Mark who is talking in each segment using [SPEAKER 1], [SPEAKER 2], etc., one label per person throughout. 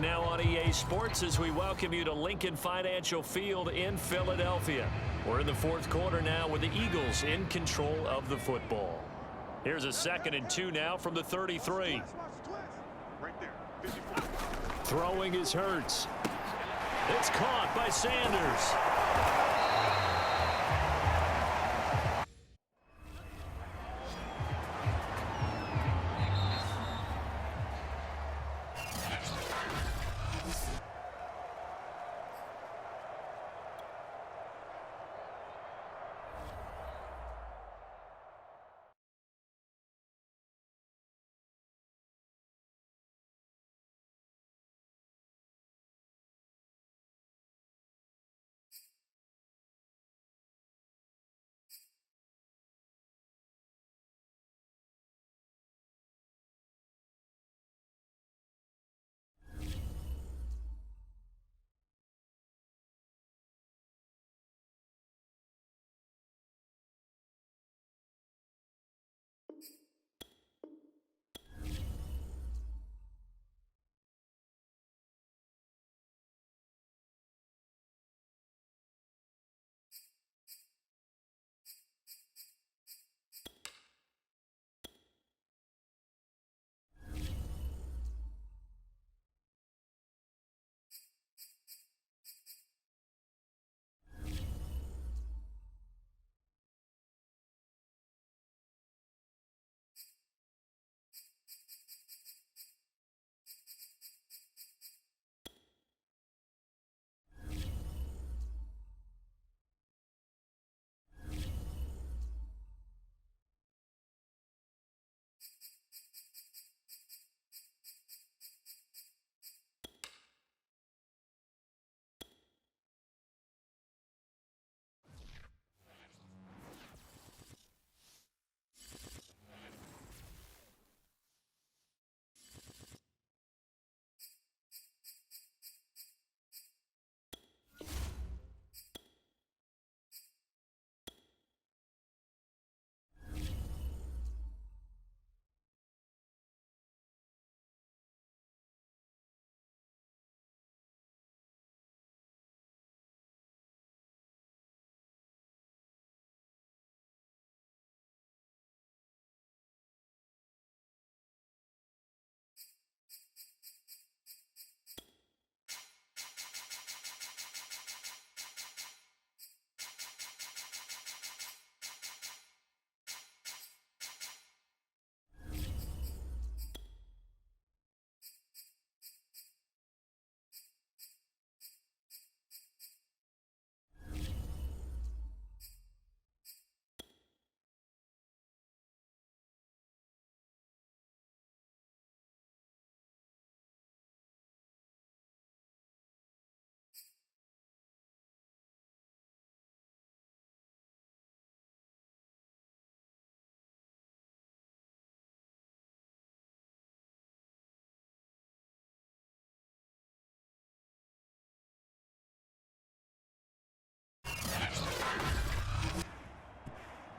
[SPEAKER 1] now on EA Sports as we welcome you to Lincoln Financial Field in Philadelphia. We're in the fourth quarter now with the Eagles in control of the football. Here's a 2nd and 2 now from the 33. Throwing is Hurts. It's caught by Sanders.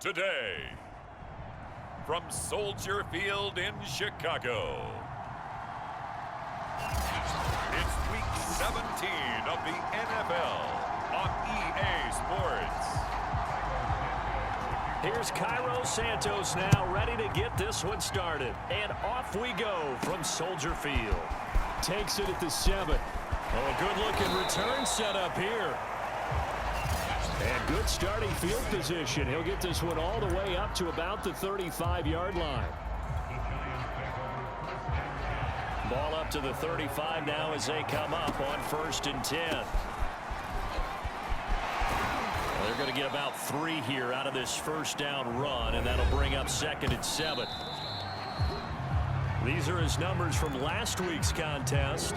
[SPEAKER 2] Today, from Soldier Field in Chicago, it's Week 17 of the NFL on EA Sports.
[SPEAKER 1] Here's Cairo Santos now ready to get this one started. And off we go from Soldier Field. Takes it at the 7. Oh, good-looking return set up here. And good starting field position. He'll get this one all the way up to about the 35-yard line. Ball up to the 35 now as they come up on 1st and 10. Well, they're going to get about 3 here out of this first down run, and that'll bring up 2nd and 7. These are his numbers from last week's contest.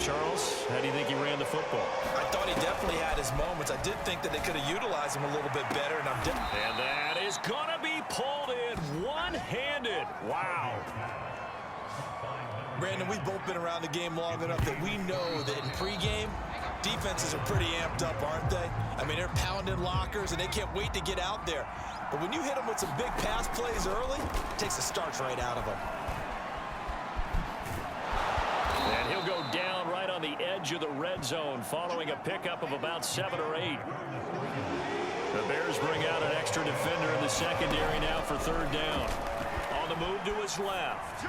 [SPEAKER 1] Charles, how do you think he ran the football?
[SPEAKER 3] I thought he definitely had his moments. I did think that they could have utilized him a little bit better.
[SPEAKER 1] And that is going to be pulled in one-handed. Wow.
[SPEAKER 3] Brandon, we've both been around the game long enough that we know that in pregame, defenses are pretty amped up, aren't they? I mean, they're pounding lockers, and they can't wait to get out there. But when you hit them with some big pass plays early, it takes the starch right out of them.
[SPEAKER 1] And he'll go down right the edge of the red zone following a pickup of about 7 or 8. The Bears bring out an extra defender in the secondary now for third down. On the move to his left.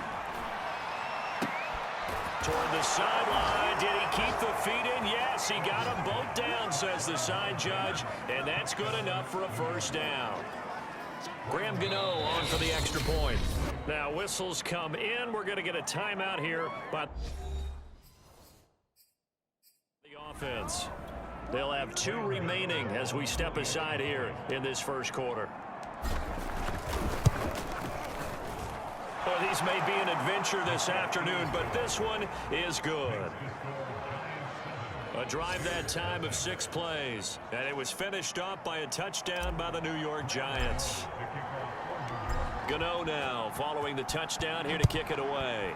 [SPEAKER 1] Toward the sideline. Did he keep the feet in? Yes, he got them both down, says the side judge. And that's good enough for a first down. Graham Gano on for the extra point. Now whistles come in. We're going to get a timeout here by the offense. They'll have 2 remaining as we step aside here in this first quarter. Well, these may be an adventure this afternoon, but this one is good. A drive that time of 6 plays, and it was finished off by a touchdown by the New York Giants. Gano now following the touchdown here to kick it away.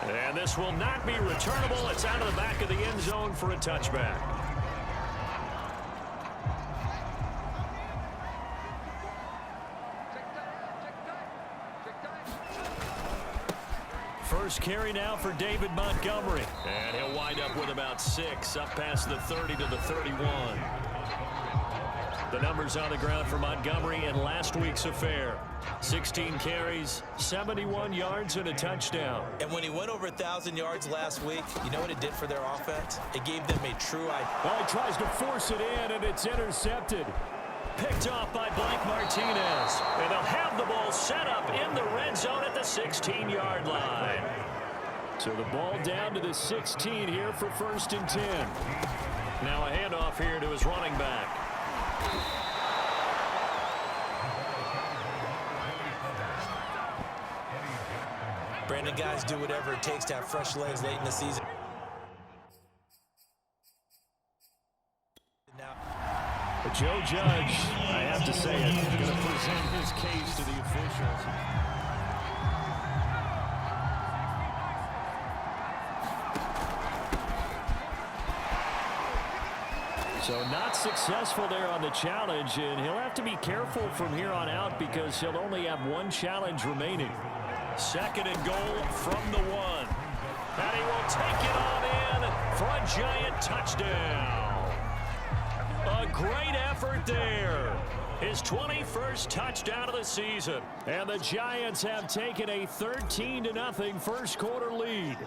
[SPEAKER 1] And this will not be returnable. It's out of the back of the end zone for a touchback. First carry now for David Montgomery. And he'll wind up with about 6 up past the 30 to the 31. The numbers on the ground for Montgomery in last week's affair. 16 carries, 71 yards, and a touchdown.
[SPEAKER 3] And when he went over 1,000 yards last week, you know what it did for their offense? It gave them a true idea.
[SPEAKER 1] Well, he tries to force it in, and it's intercepted. Picked off by Blake Martinez. And they'll have the ball set up in the red zone at the 16-yard line. So the ball down to the 16 here for 1st and 10. Now a handoff here to his running back.
[SPEAKER 3] Brandon, guys do whatever it takes to have fresh legs late in the season.
[SPEAKER 1] But Joe Judge, I have to say it, going to present his case to the officials. So not successful there on the challenge, and he'll have to be careful from here on out because he'll only have 1 challenge remaining. 2nd and goal from the 1. And he will take it on in for a giant touchdown. A great effort there. His 21st touchdown of the season. And the Giants have taken a 13-0 first quarter lead.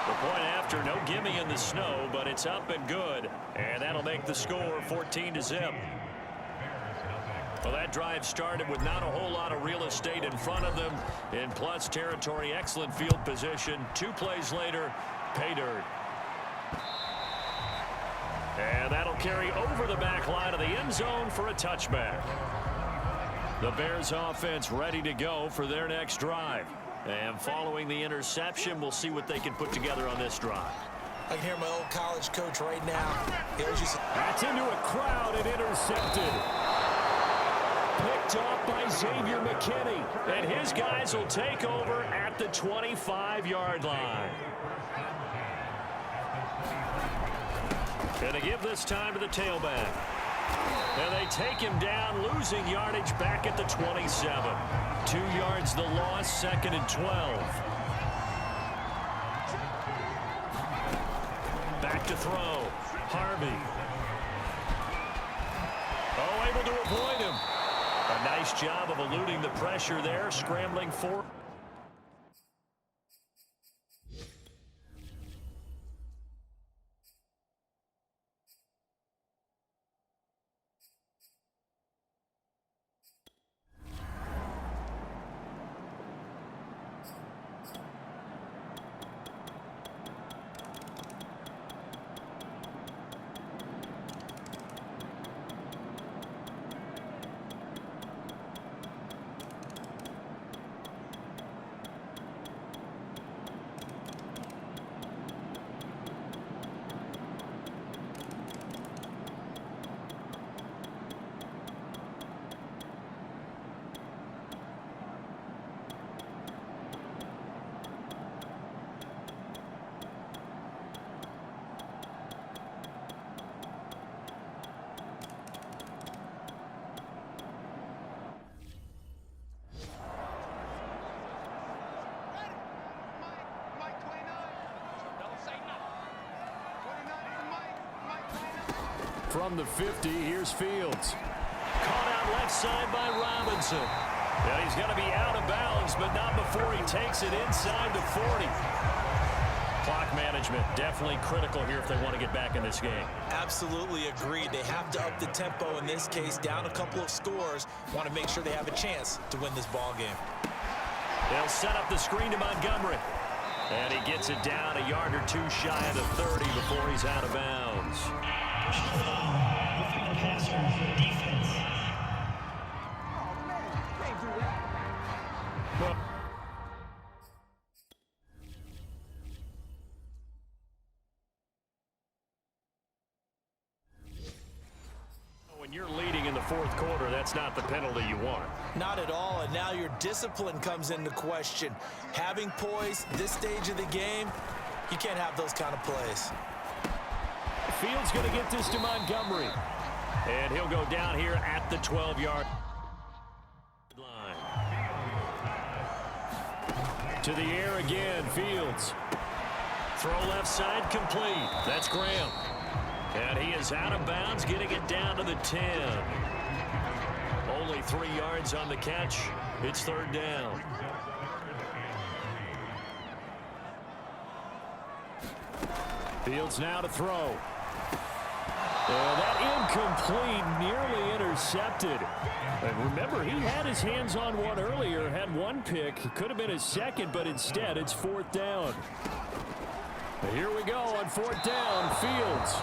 [SPEAKER 1] The point after, no gimme in the snow, but it's up and good. And that'll make the score 14-0. Well, that drive started with not a whole lot of real estate in front of them. In plus territory, excellent field position. 2 plays later, pay dirt. And that'll carry over the back line of the end zone for a touchback. The Bears offense ready to go for their next drive. And following the interception, we'll see what they can put together on this drive.
[SPEAKER 3] I can hear my old college coach right now.
[SPEAKER 1] That's into a crowd and intercepted. Picked off by Xavier McKinney. And his guys will take over at the 25-yard line. Going to give this time to the tailback. And they take him down, losing yardage back at the 27. 2 yards the loss, 2nd and 12. Back to throw. Harvey. Oh, able to avoid him. A nice job of eluding the pressure there, scrambling forward. from the 50. Here's Fields. Caught out left side by Robinson. And he's going to be out of bounds, but not before he takes it inside the 40. Clock management definitely critical here if they want to get back in this game.
[SPEAKER 3] Absolutely agreed. They have to up the tempo in this case, down a couple of scores. Want to make sure they have a chance to win this ball game.
[SPEAKER 1] They'll set up the screen to Montgomery. And he gets it down a yard or two shy of the 30 before he's out of bounds. When you're leading in the fourth quarter, that's not the penalty you want.
[SPEAKER 3] Not at all, and now your discipline comes into question. Having poise this stage of the game, you can't have those kind of plays.
[SPEAKER 1] Fields going to get this to Montgomery. And he'll go down here at the 12-yard line. To the air again, Fields. Throw left side complete. That's Graham. And he is out of bounds, getting it down to the 10. Only 3 yards on the catch. It's third down. Fields now to throw. That incomplete, nearly intercepted. And remember, he had his hands on one earlier, had one pick. Could have been his second, but instead it's fourth down. Here we go on fourth down, Fields.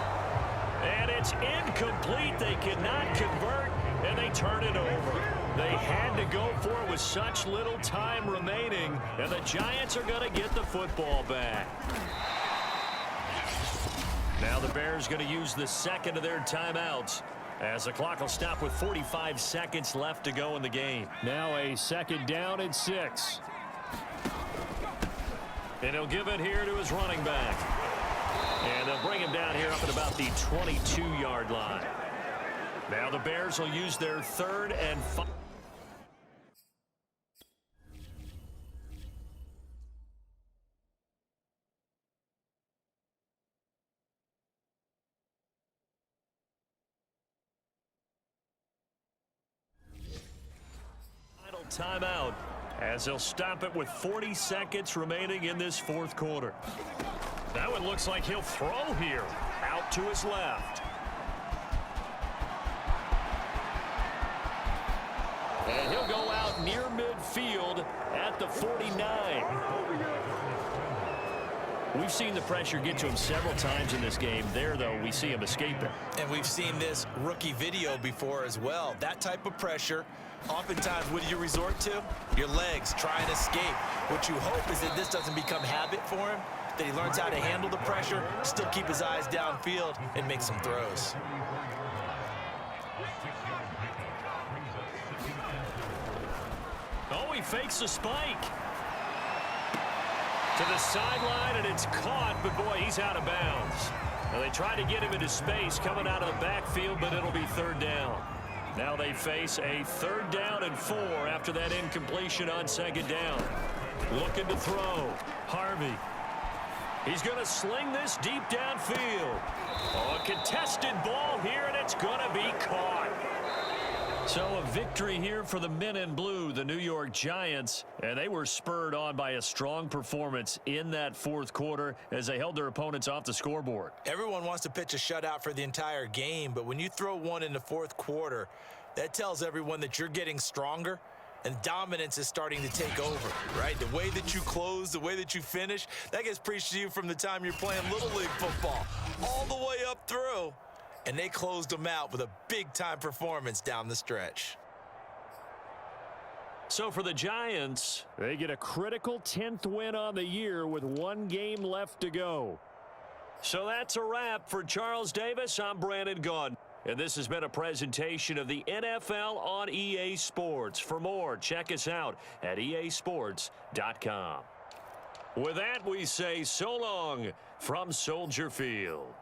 [SPEAKER 1] And it's incomplete. They cannot convert, and they turn it over. They had to go for it with such little time remaining, and the Giants are going to get the football back. Now the Bears going to use the second of their timeouts as the clock will stop with 45 seconds left to go in the game. Now a second down and 6. And he'll give it here to his running back. And they'll bring him down here up at about the 22-yard line. Now the Bears will use their third and final. Timeout as they'll stop it with 40 seconds remaining in this fourth quarter. That one looks like he'll throw here out to his left. And he'll go out near midfield at the 49. We've seen the pressure get to him several times in this game. There, though, we see him escaping.
[SPEAKER 3] And we've seen this rookie video before as well. That type of pressure, oftentimes, what do you resort to? Your legs, try and escape. What you hope is that this doesn't become habit for him, that he learns how to handle the pressure, still keep his eyes downfield, and make some throws.
[SPEAKER 1] Oh, he fakes the spike. To the sideline, and it's caught, but boy, he's out of bounds. Now, they try to get him into space coming out of the backfield, but it'll be third down. Now they face a third down and 4 after that incompletion on second down. Looking to throw. Harvey. He's going to sling this deep downfield. Oh, a contested ball here, and it's going to be caught. So a victory here for the men in blue, the New York Giants, and they were spurred on by a strong performance in that fourth quarter as they held their opponents off the scoreboard.
[SPEAKER 3] Everyone wants to pitch a shutout for the entire game, but when you throw one in the fourth quarter, that tells everyone that you're getting stronger and dominance is starting to take over, right? The way that you close, the way that you finish, that gets preached to you from the time you're playing Little League football all the way up through. And they closed them out with a big-time performance down the stretch.
[SPEAKER 1] So for the Giants, they get a critical 10th win on the year with one game left to go. So that's a wrap for Charles Davis. I'm Brandon Gaudin. And this has been a presentation of the NFL on EA Sports. For more, check us out at easports.com. With that, we say so long from Soldier Field.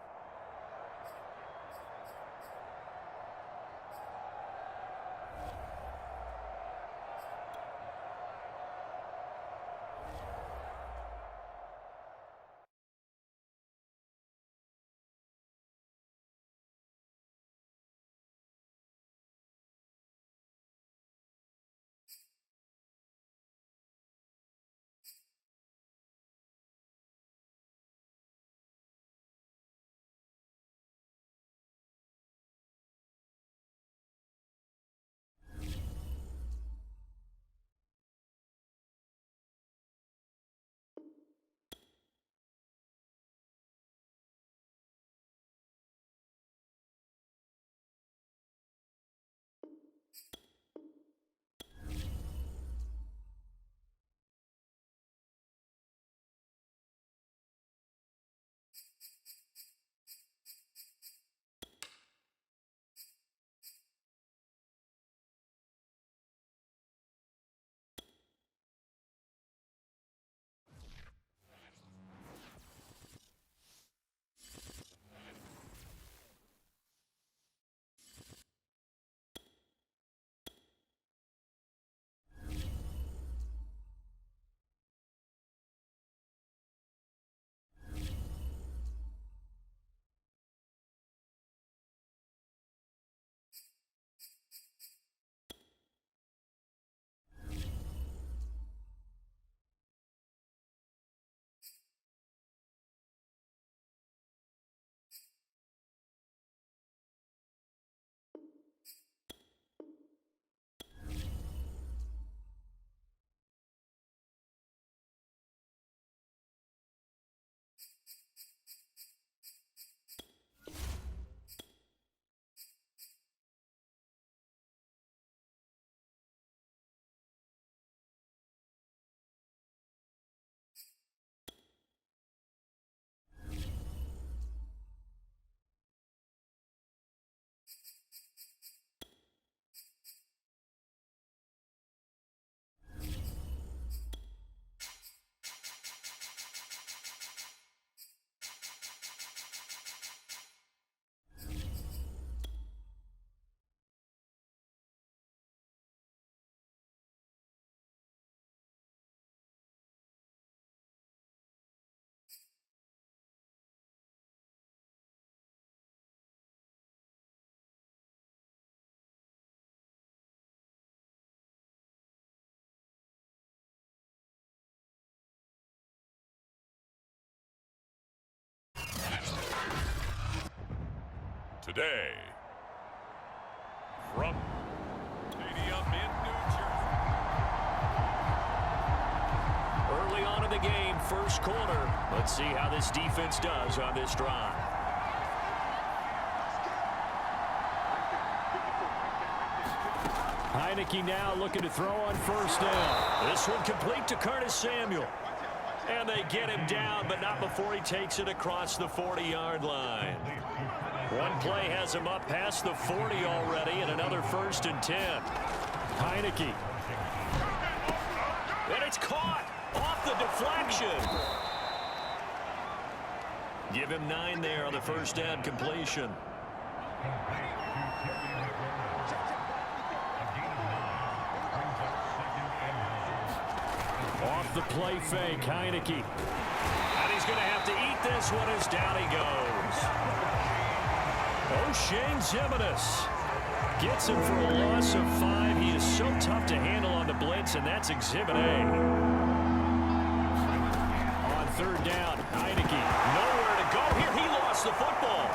[SPEAKER 2] today. From Stadium in New Jersey.
[SPEAKER 1] Early on in the game, first quarter. Let's see how this defense does on this drive. Heineke now looking to throw on first down. This one complete to Curtis Samuel. And they get him down, but not before he takes it across the 40-yard line. One play has him up past the 40 already, and another 1st and 10. Heineke. And it's caught off the deflection. Give him 9 there on the first down completion. Off the play fake, Heineke. And he's going to have to eat this one as down he goes. O'Shane Zimenez gets him for a loss of 5. He is so tough to handle on the blitz, and that's Exhibit A. On 3rd down, Heineke. Nowhere to go here. He lost the football.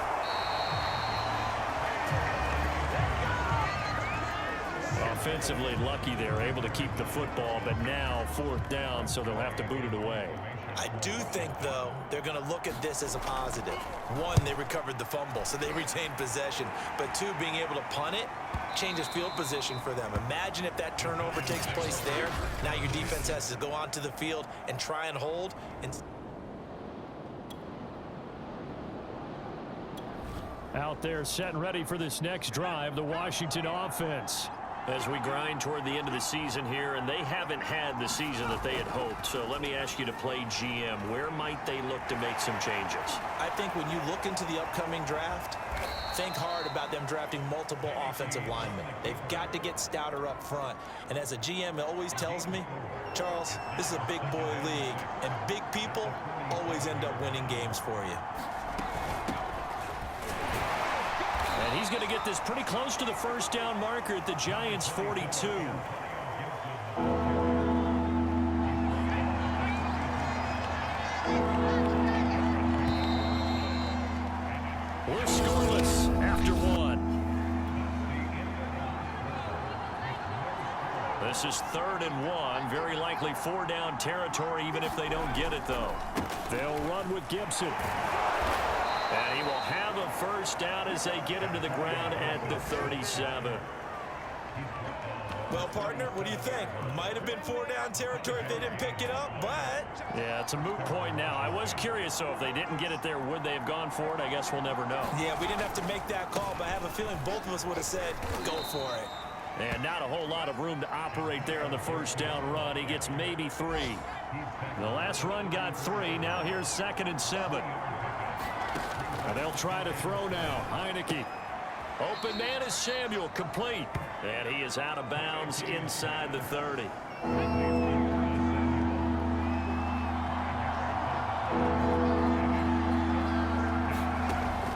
[SPEAKER 1] Offensively lucky they're able to keep the football, but now 4th down, so they'll have to boot it away.
[SPEAKER 3] I do think, though, they're going to look at this as a positive. 1, they recovered the fumble, so they retained possession. But 2, being able to punt it changes field position for them. Imagine if that turnover takes place there. Now your defense has to go onto the field and try and hold.
[SPEAKER 1] Out there set and ready for this next drive, the Washington offense. As we grind toward the end of the season here, and they haven't had the season that they had hoped. So let me ask you to play GM. Where might they look to make some changes?
[SPEAKER 3] I think when you look into the upcoming draft, think hard about them drafting multiple offensive linemen. They've got to get stouter up front. And as a GM, it always tells me, Charles, this is a big boy league, and big people always end up winning games for you.
[SPEAKER 1] And he's going to get this pretty close to the first down marker at the Giants' 42. We're scoreless after 1. This is 3rd and 1. Very likely 4-down territory, even if they don't get it, though. They'll run with Gibson. And he will have a first down as they get him to the ground at the 37.
[SPEAKER 3] Well, partner, what do you think? Might have been 4-down territory if they didn't pick it up, but...
[SPEAKER 1] Yeah, it's a moot point now. I was curious, so if they didn't get it there, would they have gone for it? I guess we'll never know.
[SPEAKER 3] Yeah, we didn't have to make that call, but I have a feeling both of us would have said, go for it.
[SPEAKER 1] And not a whole lot of room to operate there on the first down run. He gets maybe 3. The last run got 3. Now here's 2nd and 7. And they'll try to throw now. Heineke. Open man is Samuel, complete. And he is out of bounds inside the 30.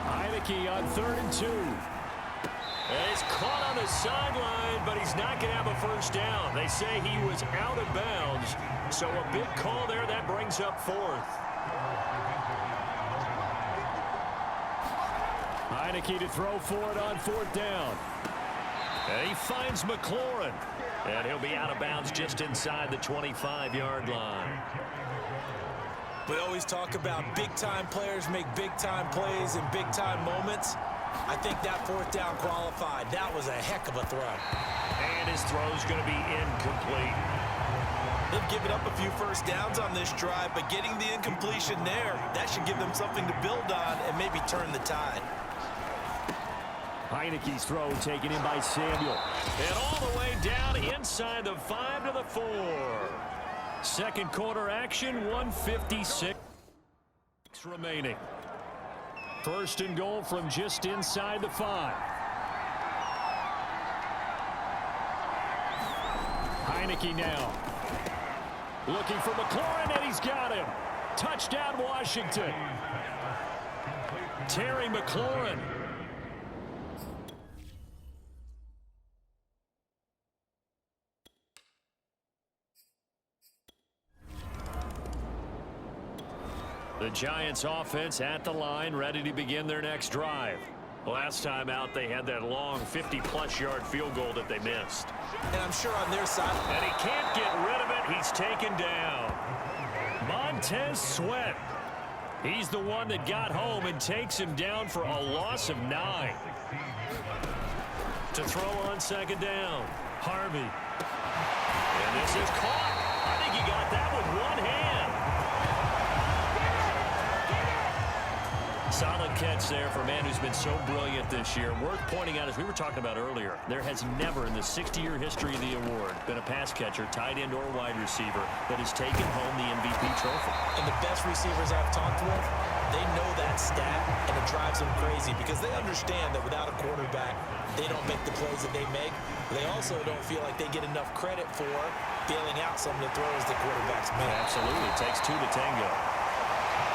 [SPEAKER 1] Heineke on 3rd and 2. And he's caught on the sideline, but he's not going to have a first down. They say he was out of bounds. So a big call there. That brings up 4th. Heineke to throw for it on 4th down. And he finds McLaurin. And he'll be out of bounds just inside the 25-yard line.
[SPEAKER 3] We always talk about big-time players make big-time plays in big-time moments. I think that 4th down qualified. That was a heck of a throw.
[SPEAKER 1] And his throw's going to be incomplete.
[SPEAKER 3] They've given up a few first downs on this drive, but getting the incompletion there, that should give them something to build on and maybe turn the tide.
[SPEAKER 1] Heineke's throw taken in by Samuel. And all the way down inside the 5 to the 4. Second quarter action, 1:56 remaining. First and goal from just inside the 5. Heineke now. Looking for McLaurin, and he's got him. Touchdown, Washington. Terry McLaurin. The Giants offense at the line, ready to begin their next drive. Last time out, they had that long 50-plus yard field goal that they missed.
[SPEAKER 3] And I'm sure on their side.
[SPEAKER 1] And he can't get rid of it. He's taken down. Montez Sweat. He's the one that got home and takes him down for a loss of 9. To throw on second down, Harvey. And this is caught. I think he got that with one hand. Solid catch there for a man who's been so brilliant this year. Worth pointing out, as we were talking about earlier, there has never in the 60-year history of the award been a pass catcher, tight end or wide receiver that has taken home the MVP trophy.
[SPEAKER 3] And the best receivers I've talked with, they know that stat, and it drives them crazy because they understand that without a quarterback, they don't make the plays that they make. They also don't feel like they get enough credit for bailing out some of the throws the quarterbacks make.
[SPEAKER 1] Absolutely. It takes two to tango.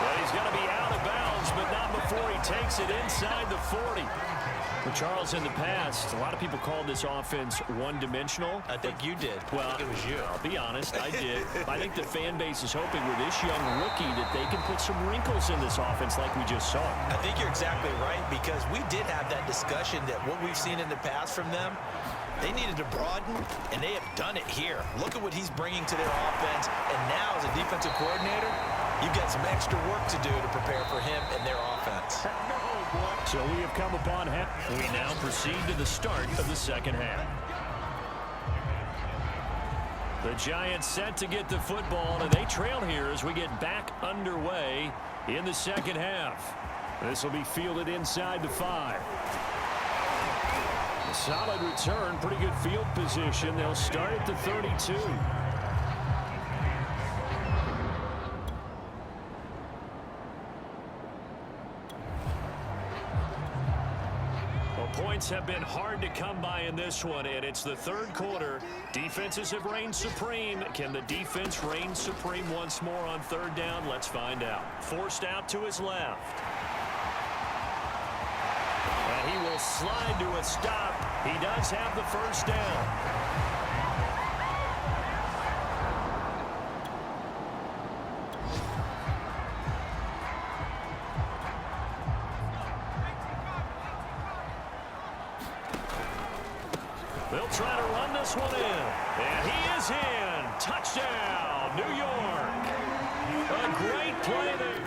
[SPEAKER 1] Well, he's going to be out of bounds, but not before he takes it inside the 40. For Charles, in the past, a lot of people called this offense one-dimensional.
[SPEAKER 3] I think you did.
[SPEAKER 1] Well,
[SPEAKER 3] I think it was you.
[SPEAKER 1] I'll be honest, I did. I think the fan base is hoping with this young rookie that they can put some wrinkles in this offense like we just saw.
[SPEAKER 3] I think you're exactly right because we did have that discussion that what we've seen in the past from them, they needed to broaden, and they have done it here. Look at what he's bringing to their offense, and now as a defensive coordinator, you've got some extra work to do to prepare for him and their offense.
[SPEAKER 1] So we have come upon half. We now proceed to the start of the second half. The Giants set to get the football, and they trail here as we get back underway in the second half. This will be fielded inside the 5. A solid return, pretty good field position. They'll start at the 32. Points have been hard to come by in this one, and it's the third quarter. Defenses have reigned supreme. Can the defense reign supreme once more on third down? Let's find out. Forced out to his left. And he will slide to a stop. He does have the first down. They'll try to run this one in. And he is in. Touchdown, New York. A great play there.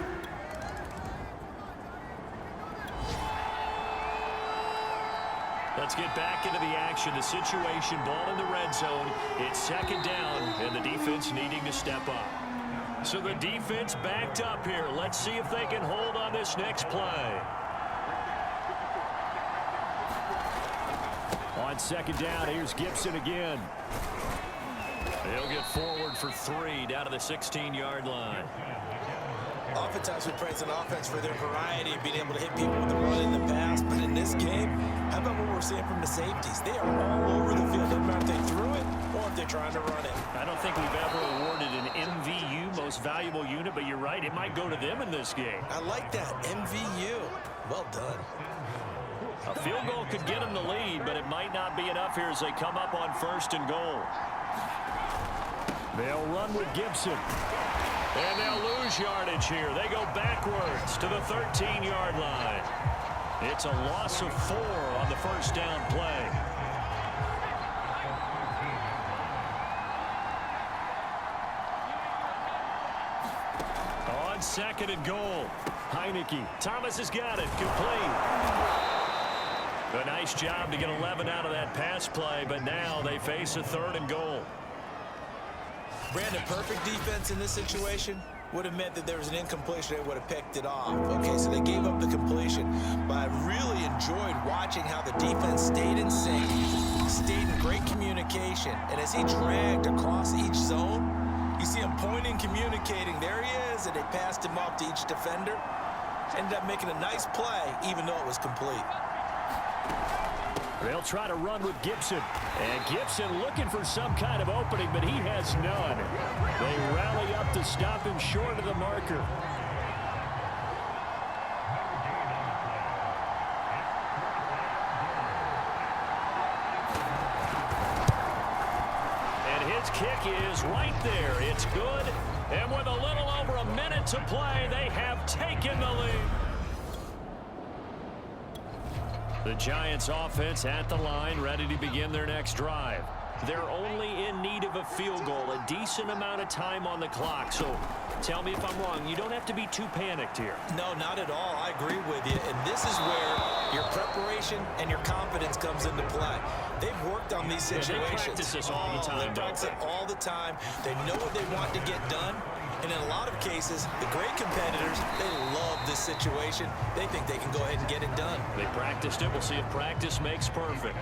[SPEAKER 1] Let's get back into the action. The situation, ball in the red zone. It's second down, and the defense needing to step up. So the defense backed up here. Let's see if they can hold on this next play. On second down, here's Gibson again. He'll get forward for 3 down to the 16-yard line.
[SPEAKER 3] Oftentimes we praise an offense for their variety of being able to hit people with the run in the pass, but in this game, how about what we're seeing from the safeties? They are all over the field, no matter if they threw it or if they're trying to run it.
[SPEAKER 1] I don't think we've ever awarded an MVU, most valuable unit, but you're right, it might go to them in this game.
[SPEAKER 3] I like that, MVU. Well done.
[SPEAKER 1] A field goal could get them the lead, but it might not be enough here as they come up on first and goal. They'll run with Gibson. And they'll lose yardage here. They go backwards to the 13-yard line. It's a loss of 4 on the first down play. On second and goal, Heineke. Thomas has got it. Complete. A nice job to get 11 out of that pass play, but now they face a third and goal.
[SPEAKER 3] Brandon, perfect defense in this situation would have meant that there was an incompletion. They would have picked it off. Okay, so they gave up the completion, but I really enjoyed watching how the defense stayed in sync, stayed in great communication, and as he dragged across each zone, you see him pointing, communicating. There he is, and they passed him off to each defender. Ended up making a nice play, even though it was complete.
[SPEAKER 1] They'll try to run with Gibson. And Gibson looking for some kind of opening, but he has none. They rally up to stop him short of the marker. And his kick is right there. It's good. And with a little over a minute to play, they have taken the lead. The Giants offense at the line, ready to begin their next drive. They're only in need of a field goal, a decent amount of time on the clock. So tell me if I'm wrong. You don't have to be too panicked here.
[SPEAKER 3] No, not at all. I agree with you. And this is where your preparation and your confidence comes into play. They've worked on these situations.
[SPEAKER 1] They practice this all the time.
[SPEAKER 3] They practice it all the time. They know what they want to get done. And in a lot of cases, the great competitors, they love this situation. They think they can go ahead and get it done.
[SPEAKER 1] They practiced it. We'll see if practice makes perfect.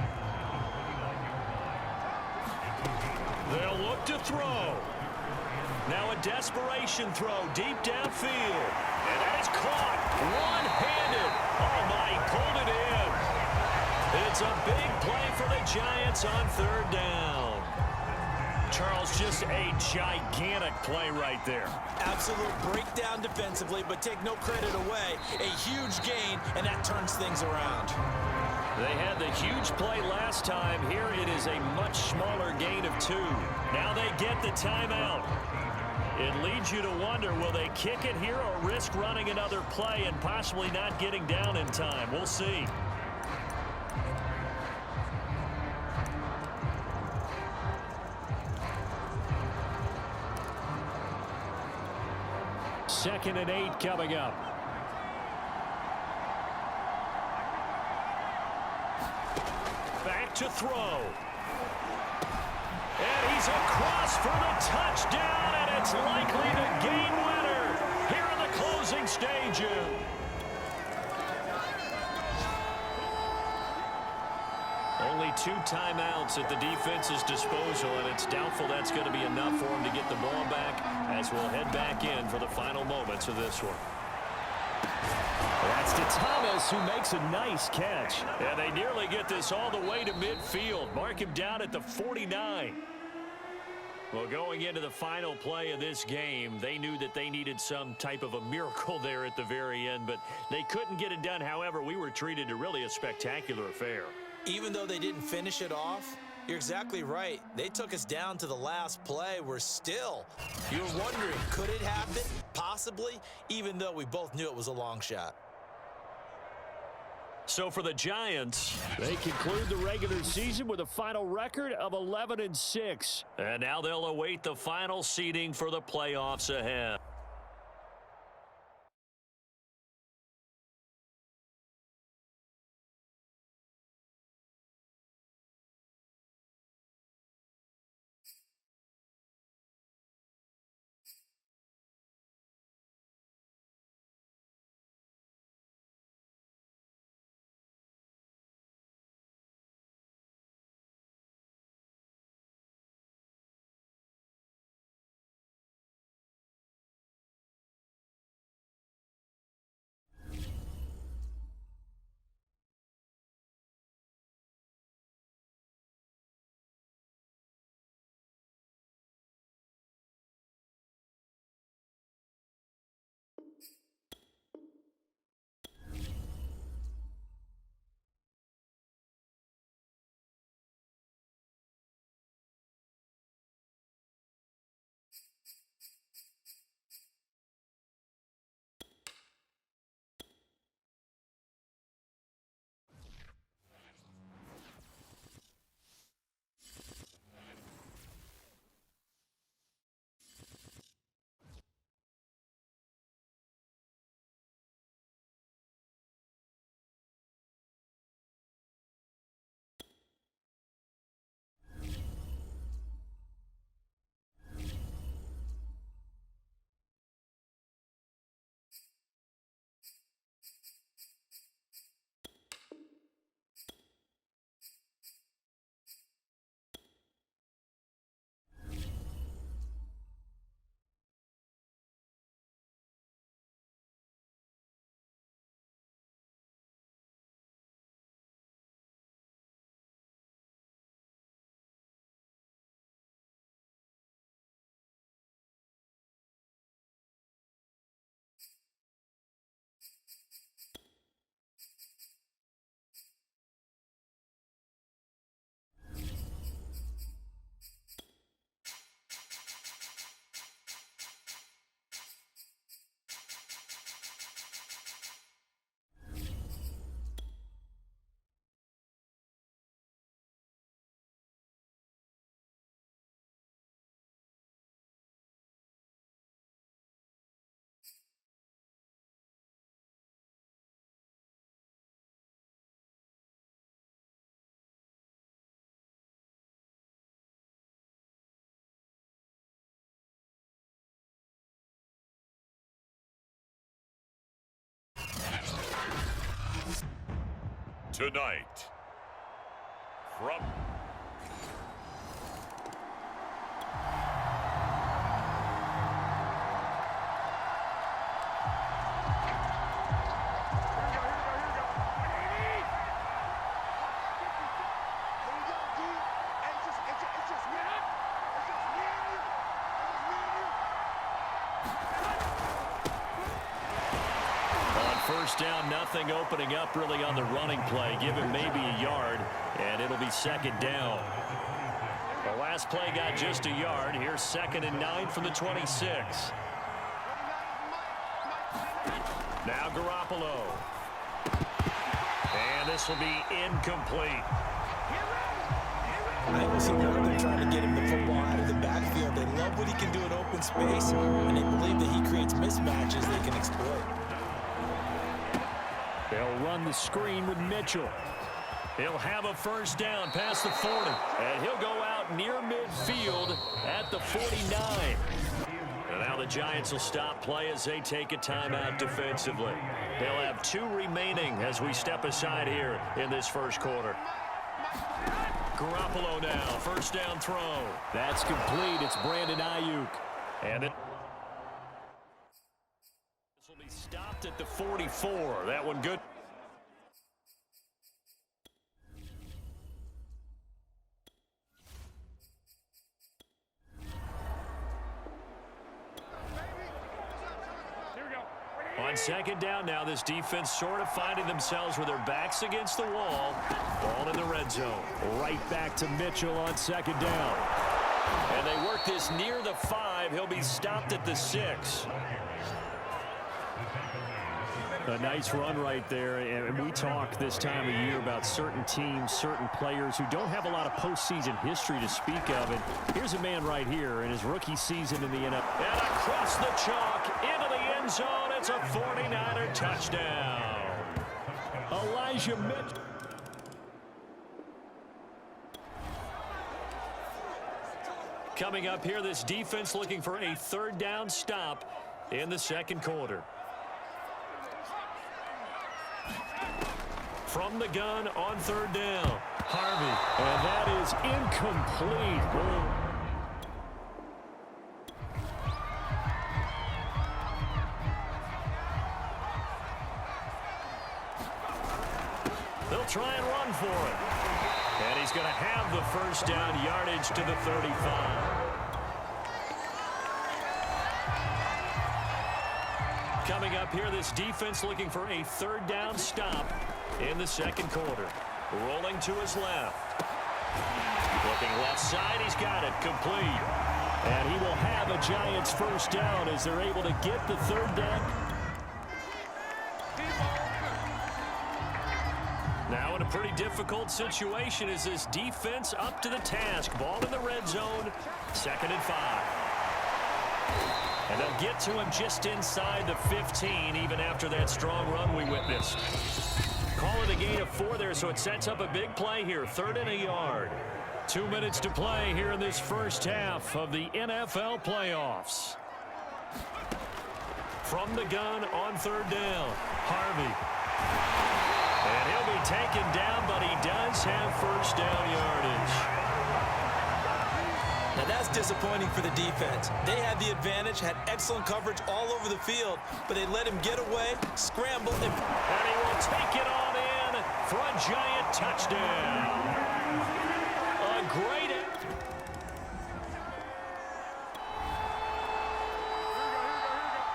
[SPEAKER 1] They'll look to throw. Now a desperation throw deep downfield. And that is caught one-handed. Oh, my, he pulled it in. It's a big play for the Giants on third down. Charles, just a gigantic play right there.
[SPEAKER 3] Absolute breakdown defensively, but take no credit away. A huge gain, and that turns things around.
[SPEAKER 1] They had the huge play last time. Here it is a much smaller gain of 2. Now they get the timeout. It leads you to wonder, will they kick it here or risk running another play and possibly not getting down in time? We'll see. Second and 8 coming up. Back to throw. And he's across for the touchdown, and it's likely the game winner here in the closing stages. Only 2 timeouts at the defense's disposal, and it's doubtful that's going to be enough for him to get the ball back as we'll head back in for the final moments of this one. That's to Thomas, who makes a nice catch. And they nearly get this all the way to midfield. Mark him down at the 49. Well, going into the final play of this game, they knew that they needed some type of a miracle there at the very end, but they couldn't get it done. However, we were treated to really a spectacular affair.
[SPEAKER 3] Even though they didn't finish it off, you're exactly right. They took us down to the last play. We're still, you were wondering, could it happen? Possibly, even though we both knew it was a long shot.
[SPEAKER 1] So for the Giants, they conclude the regular season with a final record of 11-6. And now they'll await the final seeding for the playoffs ahead.
[SPEAKER 2] tonight. From
[SPEAKER 1] First down, nothing opening up really on the running play. Give him maybe a yard, and it'll be second down. The last play got just a yard. Here's 2nd and 9 from the 26. Now Garoppolo. And this will be incomplete.
[SPEAKER 3] I was here when they're trying to get him the football out of the backfield. They love what he can do in open space, and they believe that he creates mismatches they can exploit.
[SPEAKER 1] They'll run the screen with Mitchell. He'll have a first down past the 40. And he'll go out near midfield at the 49. And now the Giants will stop play as they take a timeout defensively. They'll have 2 remaining as we step aside here in this first quarter. Garoppolo now, first down throw. That's complete. It's Brandon Ayuk. And it will be stopped at the 44. That one good. On second down now, this defense sort of finding themselves with their backs against the wall. Ball in the red zone. Right back to Mitchell on second down. And they work this near the 5. He'll be stopped at the 6. A nice run right there, and we talk this time of year about certain teams, certain players who don't have a lot of postseason history to speak of. And here's a man right here in his rookie season in the NFL. And across the chalk, into the end zone, it's a 49er touchdown. Elijah Mitchell. Coming up here, this defense looking for a third down stop in the second quarter. From the gun on third down, Harvey, and that is incomplete. They'll try and run for it. And he's going to have the first down, yardage to the 35. Coming up here, this defense looking for a third down stop in the second quarter. Rolling to his left. Looking left side, he's got it, complete. And he will have a Giants first down as they're able to get the third down. Now in a pretty difficult situation is this defense up to the task. Ball in the red zone, 2nd and 5. And they'll get to him just inside the 15, even after that strong run we witnessed. Call it a gain of 4 there, so it sets up a big play here. 3rd and a yard. 2 minutes to play here in this first half of the NFL playoffs. From the gun on third down, Harvey. And he'll be taken down, but he does have first down yardage.
[SPEAKER 3] Now that's disappointing for the defense. They had the advantage, had excellent coverage all over the field, but they let him get away, scramble, and
[SPEAKER 1] he will take it on in for a Giant touchdown. A great...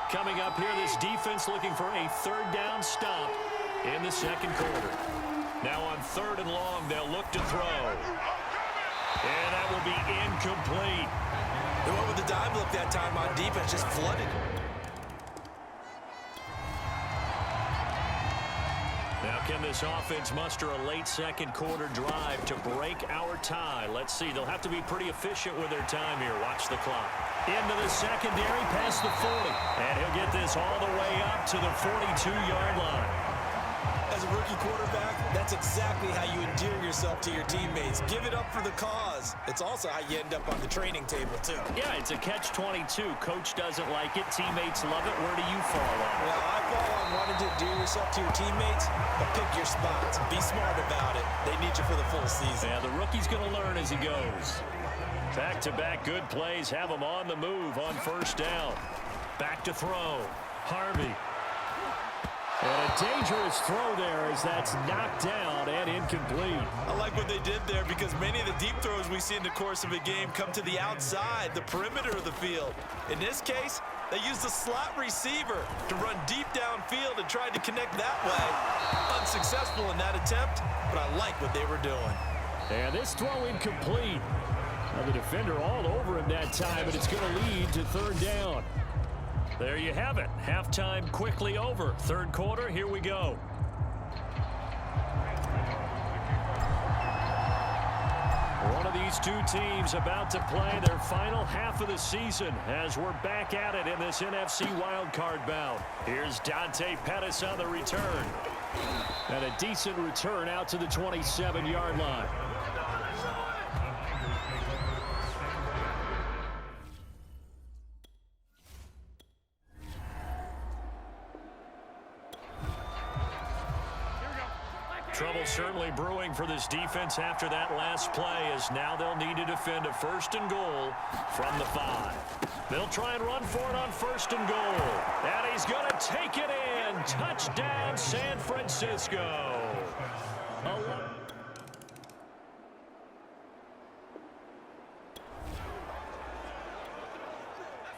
[SPEAKER 1] Coming up here, this defense looking for a third down stop in the second quarter. Now on 3rd and long, they'll look to throw. And that will be incomplete.
[SPEAKER 3] They went with the dive look that time on defense, just flooded.
[SPEAKER 1] Now can this offense muster a late second quarter drive to break our tie? Let's see. They'll have to be pretty efficient with their time here. Watch the clock. Into the secondary, past the 40. And he'll get this all the way up to the 42-yard line.
[SPEAKER 3] As a rookie quarterback, that's That's exactly how you endear yourself to your teammates. Give it up for the cause. It's also how you end up on the training table, too.
[SPEAKER 1] Yeah, it's a catch-22. Coach doesn't like it. Teammates love it. Where do you fall on it?
[SPEAKER 3] Well, I fall on wanting to endear yourself to your teammates, but pick your spots. Be smart about it. They need you for the full season.
[SPEAKER 1] Yeah, the rookie's going to learn as he goes. Back-to-back good plays have him on the move on first down. Back to throw. Harvey. And a dangerous throw there as that's knocked down and incomplete.
[SPEAKER 3] I like what they did there because many of the deep throws we see in the course of a game come to the outside, the perimeter of the field. In this case, they used the slot receiver to run deep downfield and tried to connect that way. Unsuccessful in that attempt, but I like what they were doing.
[SPEAKER 1] And this throw incomplete. Now the defender all over him that time, but it's going to lead to third down. There you have it. Halftime quickly over. Third quarter, here we go. One of these two teams about to play their final half of the season as we're back at it in this NFC wildcard bout. Here's Dante Pettis on the return. And a decent return out to the 27-yard line. Trouble certainly brewing for this defense after that last play, as now they'll need to defend a first and goal from the 5. They'll try and run for it on first and goal. And he's going to take it in. Touchdown, San Francisco.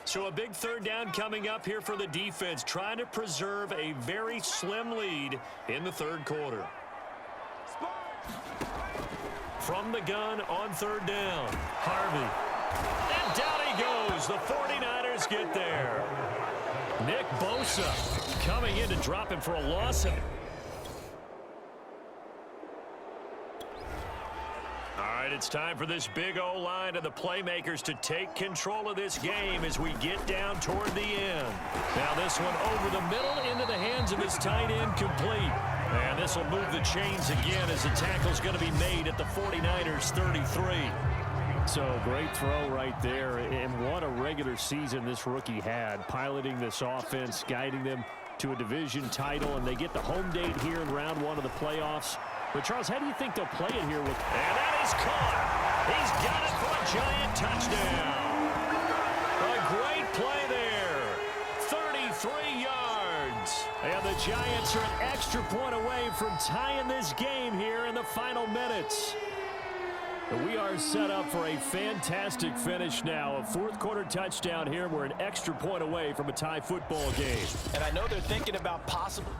[SPEAKER 1] So a big third down coming up here for the defense, trying to preserve a very slim lead in the third quarter. From the gun on third down, Harvey. And down he goes. The 49ers get there. Nick Bosa coming in to drop him for a loss. All right, it's time for this big O-line and the playmakers to take control of this game as we get down toward the end. Now this one over the middle into the hands of his tight end, complete. And this will move the chains again as the tackle's going to be made at the 49ers 33. So great throw right there. And what a regular season this rookie had, piloting this offense, guiding them to a division title, and they get the home date here in round 1 of the playoffs. But Charles, how do you think they'll play it here with? And that is caught. He's got it for a giant touchdown. A great play there. 33 yards. And the Giants are an extra point away from tying this game here in the final minutes. We are set up for a fantastic finish now. A fourth quarter touchdown here. We're an extra point away from a tie football game.
[SPEAKER 3] And I know they're thinking about possible.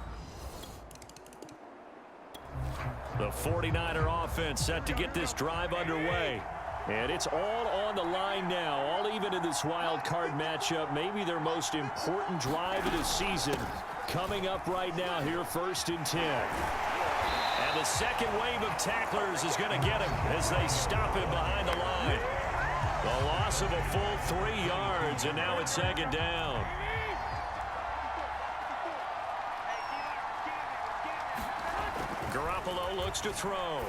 [SPEAKER 1] The 49er offense set to get this drive underway. And it's all on the line now, all even in this wild card matchup. Maybe their most important drive of the season coming up right now here, 1st and 10. And the second wave of tacklers is going to get him as they stop him behind the line. The loss of a full 3 yards, and now it's 2nd down. Garoppolo looks to throw.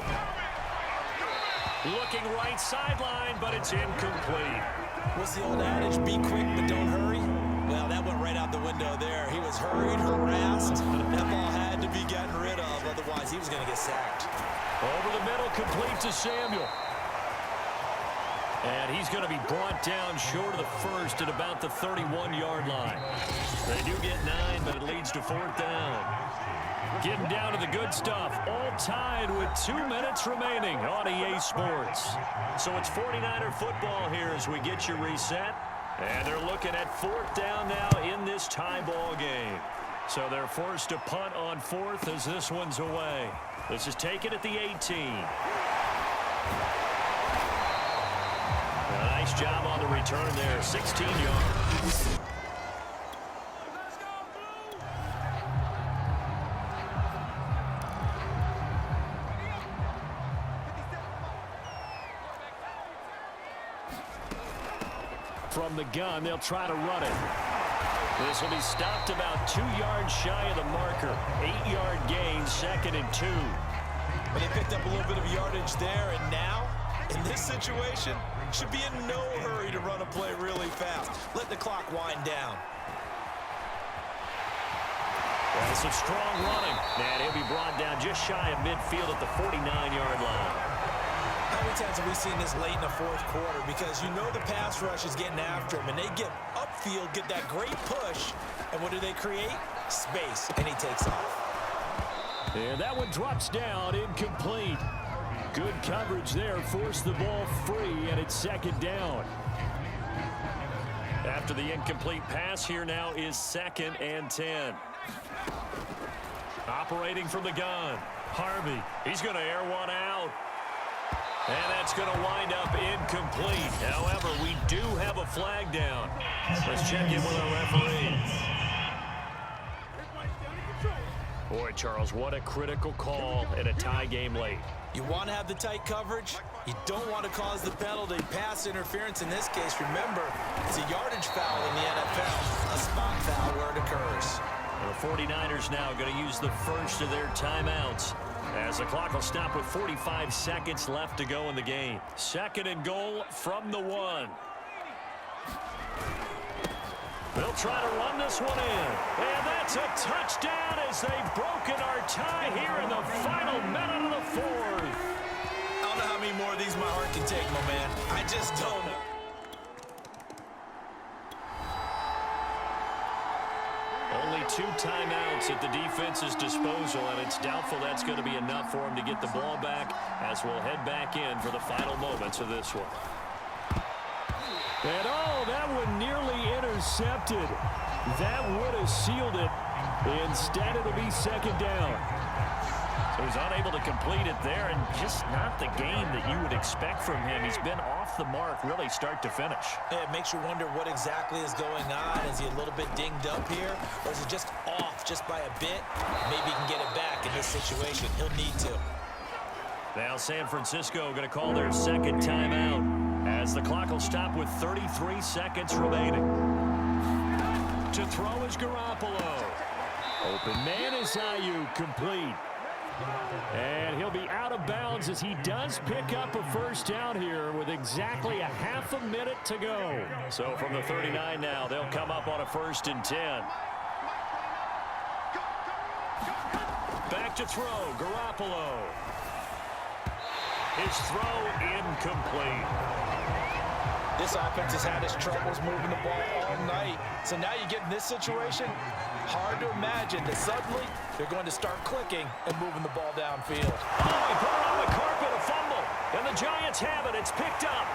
[SPEAKER 1] Looking right sideline, but it's incomplete.
[SPEAKER 3] What's the old adage? Be quick, but don't hurry. Well, that went right out the window there. He was hurried, harassed. That ball had to be gotten rid of, otherwise he was going to get sacked.
[SPEAKER 1] Over the middle, complete to Samuel. And he's going to be brought down short of the first at about the 31-yard line. They do get 9, but it leads to 4th down. Getting down to the good stuff, all tied with 2 minutes remaining on EA Sports. So it's 49er football here as we get you reset. And they're looking at 4th down now in this tie ball game. So they're forced to punt on 4th as this one's away. This is taken at the 18. A nice job on the return there, 16 yards. From the gun, they'll try to run it. This will be stopped about 2 yards shy of the marker. 8-yard gain, 2nd and 2.
[SPEAKER 3] And they picked up a little bit of yardage there, and now, in this situation, should be in no hurry to run a play really fast. Let the clock wind down.
[SPEAKER 1] Well, some strong running. And he'll be brought down just shy of midfield at the 49-yard line.
[SPEAKER 3] How many times have we seen this late in the fourth quarter? Because you know the pass rush is getting after him, and they get upfield, get that great push, and what do they create? Space, and he takes off.
[SPEAKER 1] And that one drops down, incomplete. Good coverage there, forced the ball free, and it's second down. After the incomplete pass, here now is 2nd and 10. Operating from the gun, Harvey. He's going to air one out. And that's going to wind up incomplete. However, we do have a flag down. Let's check in with our referee. Boy, Charles, what a critical call in a tie game late.
[SPEAKER 3] You want to have the tight coverage. You don't want to cause the penalty. Pass interference in this case. Remember, it's a yardage foul in the NFL. A spot foul where it occurs.
[SPEAKER 1] The 49ers now going to use the first of their timeouts, as the clock will stop with 45 seconds left to go in the game. 2nd and goal from the 1. They'll try to run this one in. And that's a touchdown as they've broken our tie here in the final minute of the 4th.
[SPEAKER 3] I don't know how many more of these my heart can take, my man. I just don't.
[SPEAKER 1] Only 2 timeouts at the defense's disposal, and it's doubtful that's going to be enough for him to get the ball back as we'll head back in for the final moments of this one. And oh, that one nearly intercepted. That would have sealed it. Instead, it'll be 2nd down. So he's unable to complete it there, and just not the game that you would expect from him. He's been off the mark really start to finish.
[SPEAKER 3] Yeah, it makes you wonder what exactly is going on. Is he a little bit dinged up here, or is he just off just by a bit? Maybe he can get it back in this situation. He'll need to.
[SPEAKER 1] Now San Francisco going to call their 2nd timeout, as the clock will stop with 33 seconds remaining. To throw is Garoppolo. Open man is Ayuk, complete. And he'll be out of bounds as he does pick up a first down here with exactly a half a minute to go. So from the 39 now, they'll come up on a 1st and 10. Back to throw, Garoppolo. His throw incomplete.
[SPEAKER 3] This offense has had its troubles moving the ball all night. So now you get in this situation, hard to imagine that suddenly they're going to start clicking and moving the ball downfield.
[SPEAKER 1] Oh, he put it on the carpet, a fumble. And the Giants have it. It's picked up.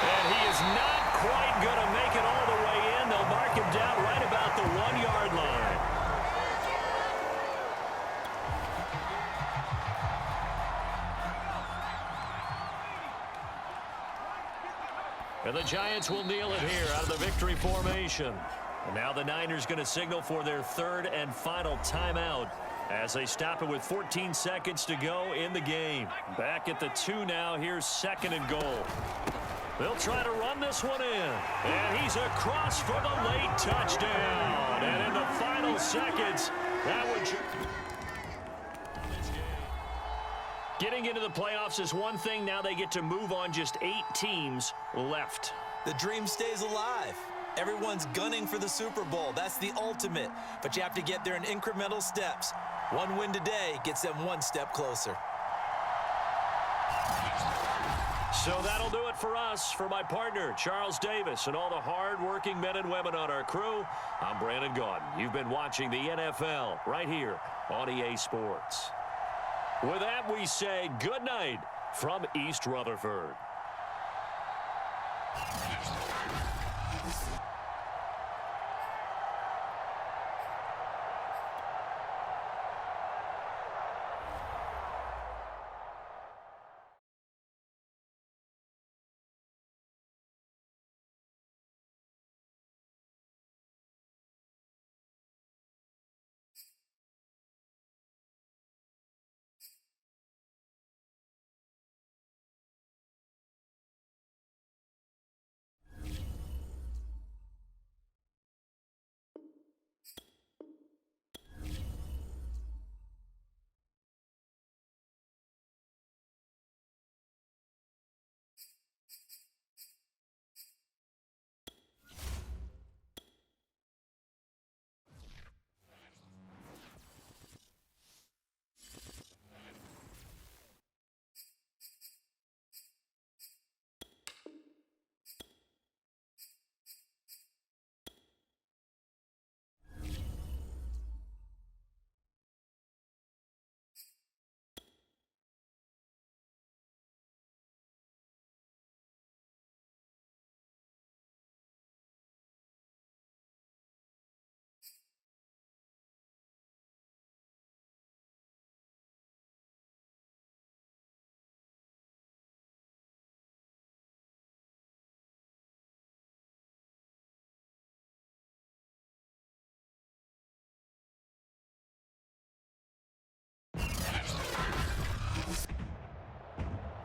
[SPEAKER 1] And he is not quite going to make it all the way in. They'll mark him down right about the 1-yard line. And the Giants will kneel it here out of the victory formation. And now the Niners going to signal for their 3rd and final timeout as they stop it with 14 seconds to go in the game. Back at the 2 now. Here's 2nd and goal. They'll try to run this one in. And he's across for the late touchdown. And in the final seconds, that would... Getting into the playoffs is one thing. Now they get to move on. Just 8 teams left.
[SPEAKER 3] The dream stays alive. Everyone's gunning for the Super Bowl. That's the ultimate. But you have to get there in incremental steps. One win today gets them 1 step closer.
[SPEAKER 1] So that'll do it for us. For my partner, Charles Davis, and all the hard-working men and women on our crew, I'm Brandon Gaudin. You've been watching the NFL right here on EA Sports. With that, we say good night from East Rutherford.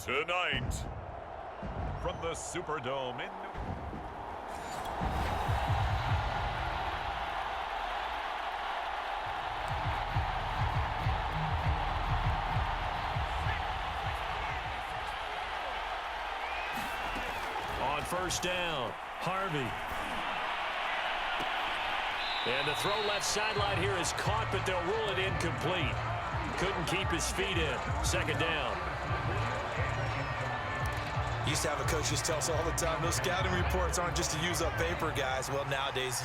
[SPEAKER 2] Tonight, from the Superdome in
[SPEAKER 1] On first down, Harvey. And the throw left sideline here is caught, but they'll rule it incomplete. Couldn't keep his feet in. Second down.
[SPEAKER 3] Used to have a coach used to tell us all the time, those scouting reports aren't just to use up paper, guys. Well, nowadays,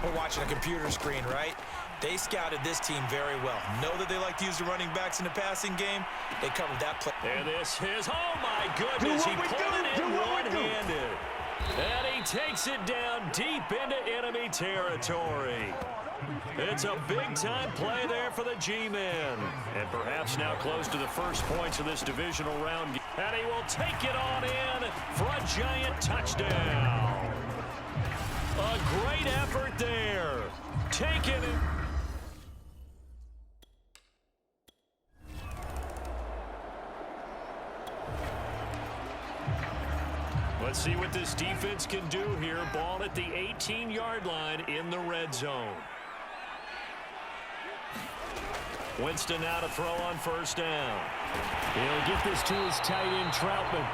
[SPEAKER 3] we're watching a computer screen, right? They scouted this team very well. Know that they like to use the running backs in the passing game. They covered that play.
[SPEAKER 1] And this is, oh my goodness, he pulled it in one-handed. And he takes it down deep into enemy territory. It's a big-time play there for the G-men. And perhaps now close to the first points of this divisional round. And he will take it on in for a giant touchdown. A great effort there. Taking it. Let's see what this defense can do here. Ball at the 18-yard line in the red zone. Winston now to throw on first down. He'll get this to his tight end, Troutman.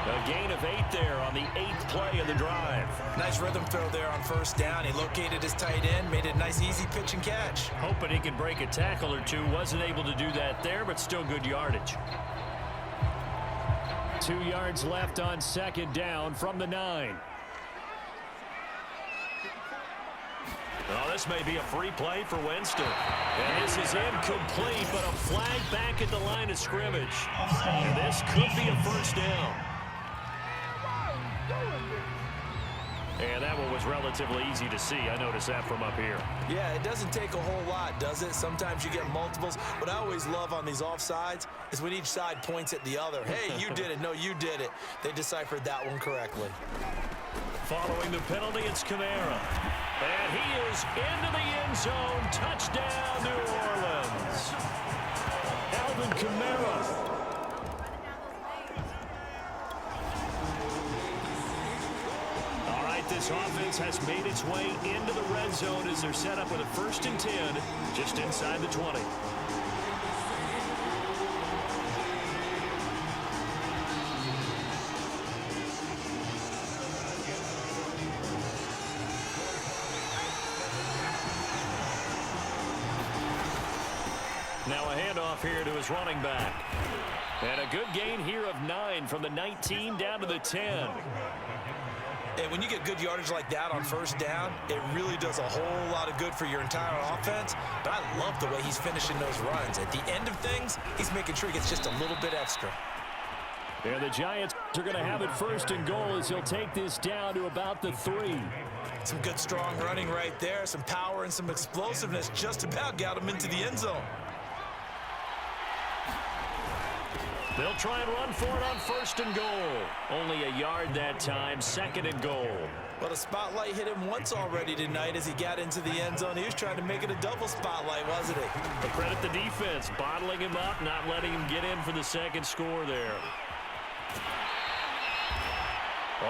[SPEAKER 1] A gain of 8 there on the 8th play of the drive.
[SPEAKER 3] Nice rhythm throw there on first down. He located his tight end, made it a nice, easy pitch and catch.
[SPEAKER 1] Hoping he could break a tackle or two. Wasn't able to do that there, but still good yardage. 2 yards left on second down from the 9. Oh, this may be a free play for Winston. And this is incomplete, but a flag back at the line of scrimmage. And this could be a first down. And that one was relatively easy to see. I noticed that from up here.
[SPEAKER 3] Yeah, it doesn't take a whole lot, does it? Sometimes you get multiples. What I always love on these offsides is when each side points at the other. Hey, you did it. No, you did it. They deciphered that one correctly.
[SPEAKER 1] Following the penalty, it's Kamara. And he is into the end zone. Touchdown, New Orleans. Alvin Kamara. All right, this offense has made its way into the red zone as they're set up with a 1st and 10 just inside the 20. Now a handoff here to his running back. And a good gain here of 9 from the 19 down to the 10.
[SPEAKER 3] And when you get good yardage like that on first down, it really does a whole lot of good for your entire offense. But I love the way he's finishing those runs. At the end of things, he's making sure he gets just a little bit extra.
[SPEAKER 1] And the Giants are going to have it 1st and goal as he'll take this down to about the 3.
[SPEAKER 3] Some good, strong running right there. Some power and some explosiveness just about got him into the end zone.
[SPEAKER 1] They'll try and run for it on 1st and goal. Only a yard that time, 2nd and goal.
[SPEAKER 3] Well, the spotlight hit him once already tonight as he got into the end zone. He was trying to make it a double spotlight, wasn't he?
[SPEAKER 1] But credit the defense, bottling him up, not letting him get in for the 2nd score there.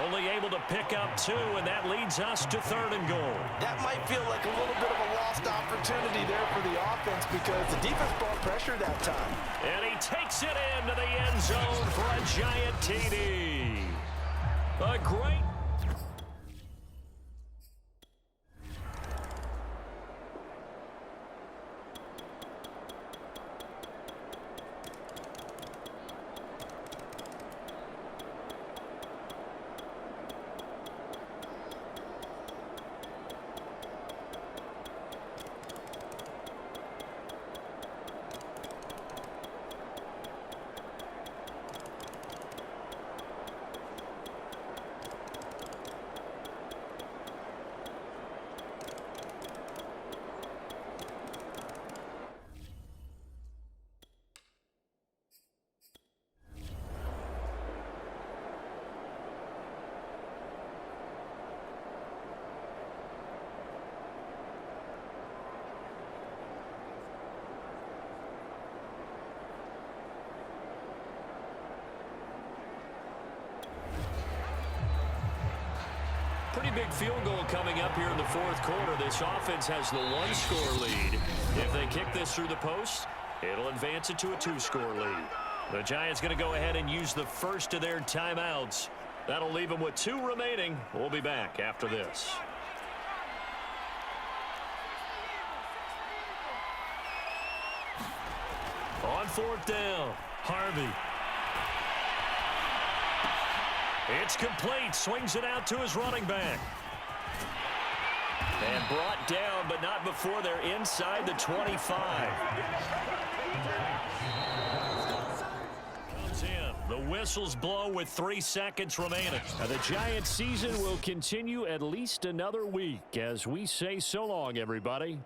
[SPEAKER 1] Only able to pick up 2, and that leads us to 3rd and goal.
[SPEAKER 4] That might feel like a little bit of a lost opportunity there for the offense because the defense brought pressure that time.
[SPEAKER 1] And he takes it into the end zone for a giant TD. A great... Pretty big field goal coming up here in the fourth quarter. This offense has the one-score lead. If they kick this through the post, it'll advance it to a two-score lead. The Giants going to go ahead and use the first of their timeouts. That'll leave them with 2 remaining. We'll be back after this. On fourth down, Harvey. It's complete. Swings it out to his running back. And brought down, but not before they're inside the 25. Comes in. The whistles blow with 3 seconds remaining. Now the Giants season will continue at least another week as we say so long, everybody.